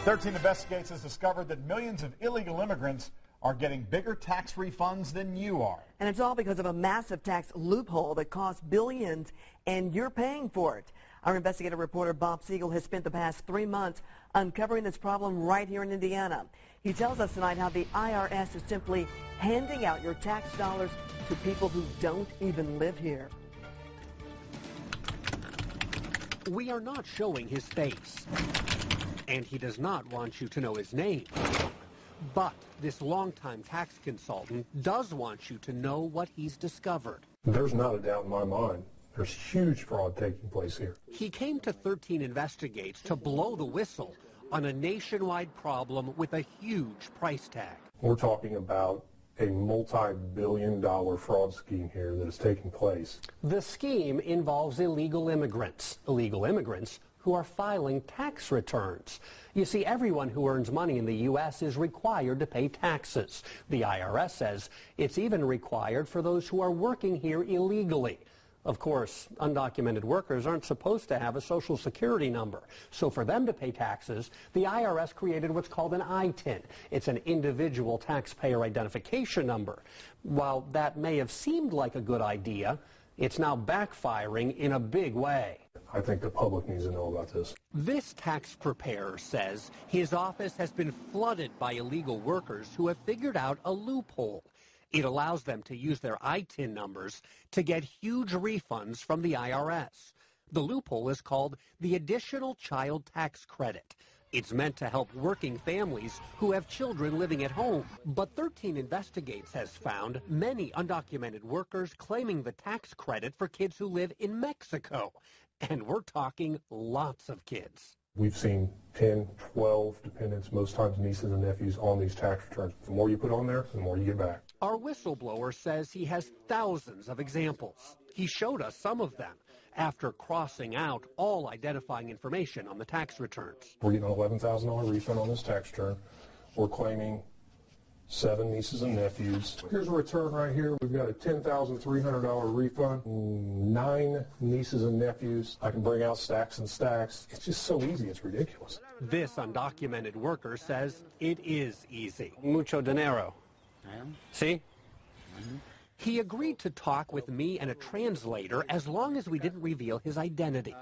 13 Investigates has discovered that millions of illegal immigrants are getting bigger tax refunds than you are. And it's all because of a massive tax loophole that costs billions, and you're paying for it. Our investigative reporter Bob Siegel has spent the past 3 months uncovering this problem right here in Indiana. He tells us tonight how the IRS is simply handing out your tax dollars to people who don't even live here. We are not showing his face, and he does not want you to know his name. But this longtime tax consultant does want you to know what he's discovered. There's not a doubt in my mind. There's huge fraud taking place here. He came to 13 Investigates to blow the whistle on a nationwide problem with a huge price tag. We're talking about a multi-billion-dollar fraud scheme here that is taking place. The scheme involves illegal immigrants who are filing tax returns. You see, everyone who earns money in the U.S. is required to pay taxes. The IRS says it's even required for those who are working here illegally. Of course, undocumented workers aren't supposed to have a Social Security number. So for them to pay taxes, the IRS created what's called an ITIN. It's an individual taxpayer identification number. While that may have seemed like a good idea, it's now backfiring in a big way. I think the public needs to know about this. This tax preparer says his office has been flooded by illegal workers who have figured out a loophole. It allows them to use their ITIN numbers to get huge refunds from the IRS. The loophole is called the Additional Child Tax Credit. It's meant to help working families who have children living at home. But 13 Investigates has found many undocumented workers claiming the tax credit for kids who live in Mexico. And we're talking lots of kids. We've seen 10, 12 dependents, most times nieces and nephews, on these tax returns. The more you put on there, the more you get back. Our whistleblower says he has thousands of examples. He showed us some of them after crossing out all identifying information on the tax returns. We're getting an $11,000 refund on this tax return. We're claiming 7 nieces and nephews. Here's a return right here. We've got a $10,300 refund. 9 nieces and nephews. I can bring out stacks and stacks. It's just so easy. It's ridiculous. This undocumented worker says it is easy. Mucho dinero. See? He agreed to talk with me and a translator as long as we didn't reveal his identity.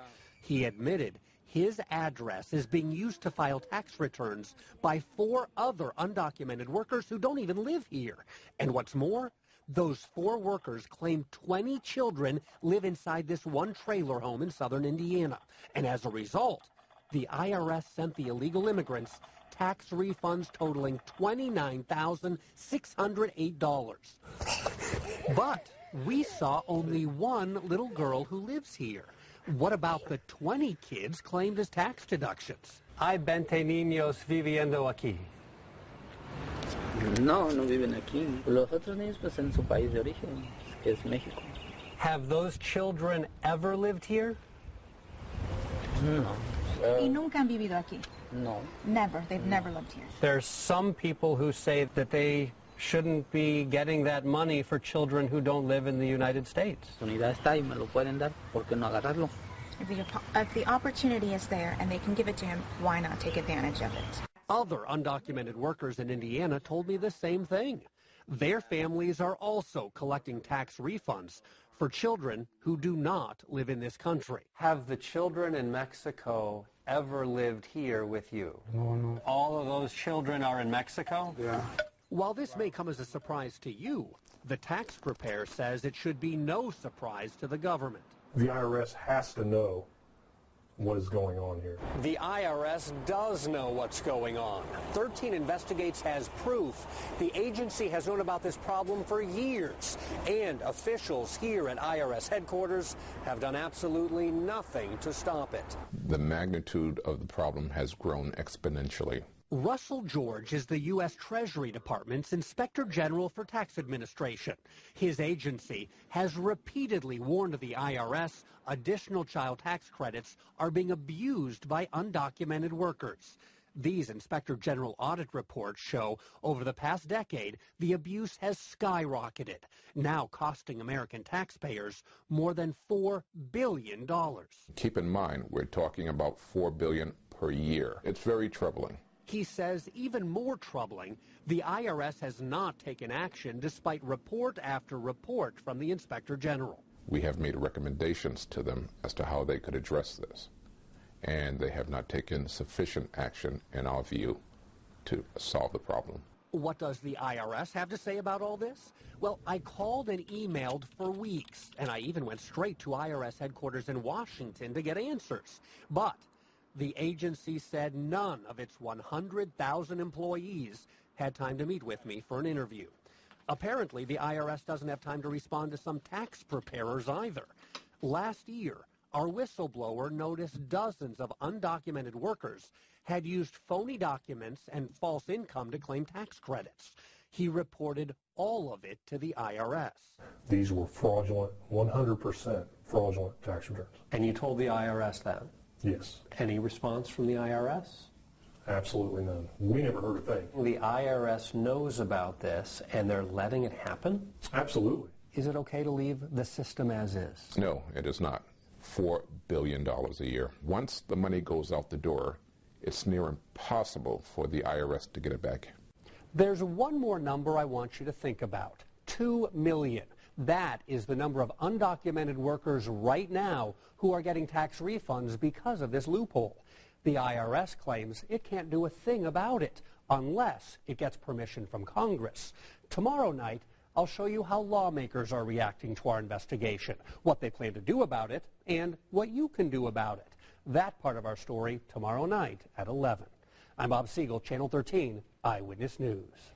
He admitted his address is being used to file tax returns by 4 other undocumented workers who don't even live here. And what's more, those 4 workers claim 20 children live inside this one trailer home in southern Indiana. And as a result, the IRS sent the illegal immigrants tax refunds totaling $29,608. But we saw only 1 little girl who lives here. What about the 20 kids claimed as tax deductions? Hay 20 niños viviendo aquí. No, no viven aquí. Los otros niños pues en su país de origen, que es México. Have those children ever lived here? No. ¿Y nunca han vivido aquí? No. Never. They've never lived here. There's some people who say that they shouldn't be getting that money for children who don't live in the United States. If the opportunity is there and they can give it to him, why not take advantage of it? Other undocumented workers in Indiana told me the same thing. Their families are also collecting tax refunds for children who do not live in this country. Have the children in Mexico ever lived here with you? No. All of those children are in Mexico? Yeah. While this may come as a surprise to you, the tax preparer says it should be no surprise to the government. The IRS has to know what is going on here. The IRS does know what's going on. 13 Investigates has proof. The agency has known about this problem for years, and officials here at IRS headquarters have done absolutely nothing to stop it. The magnitude of the problem has grown exponentially. Russell George is the U.S. Treasury Department's Inspector General for Tax Administration. His agency has repeatedly warned the IRS additional child tax credits are being abused by undocumented workers. These Inspector General audit reports show over the past decade, the abuse has skyrocketed, now costing American taxpayers more than $4 billion. Keep in mind, we're talking about $4 billion per year. It's very troubling. He says even more troubling, the IRS has not taken action despite report after report from the Inspector General. We have made recommendations to them as to how they could address this, and they have not taken sufficient action, in our view, to solve the problem. What does the IRS have to say about all this? Well, I called and emailed for weeks, and I even went straight to IRS headquarters in Washington to get answers. But the agency said none of its 100,000 employees had time to meet with me for an interview. Apparently, the IRS doesn't have time to respond to some tax preparers either. Last year, our whistleblower noticed dozens of undocumented workers had used phony documents and false income to claim tax credits. He reported all of it to the IRS. These were fraudulent, 100% fraudulent tax returns. And you told the IRS that? Yes. Any response from the IRS? Absolutely none. We never heard a thing. The IRS knows about this, and they're letting it happen? Absolutely. Is it okay to leave the system as is? No, it is not. $4 billion a year. Once the money goes out the door, it's near impossible for the IRS to get it back. There's one more number I want you to think about. 2 million. That is the number of undocumented workers right now who are getting tax refunds because of this loophole. The IRS claims it can't do a thing about it unless it gets permission from Congress. Tomorrow night, I'll show you how lawmakers are reacting to our investigation, what they plan to do about it, and what you can do about it. That part of our story tomorrow night at 11. I'm Bob Siegel, Channel 13 Eyewitness News.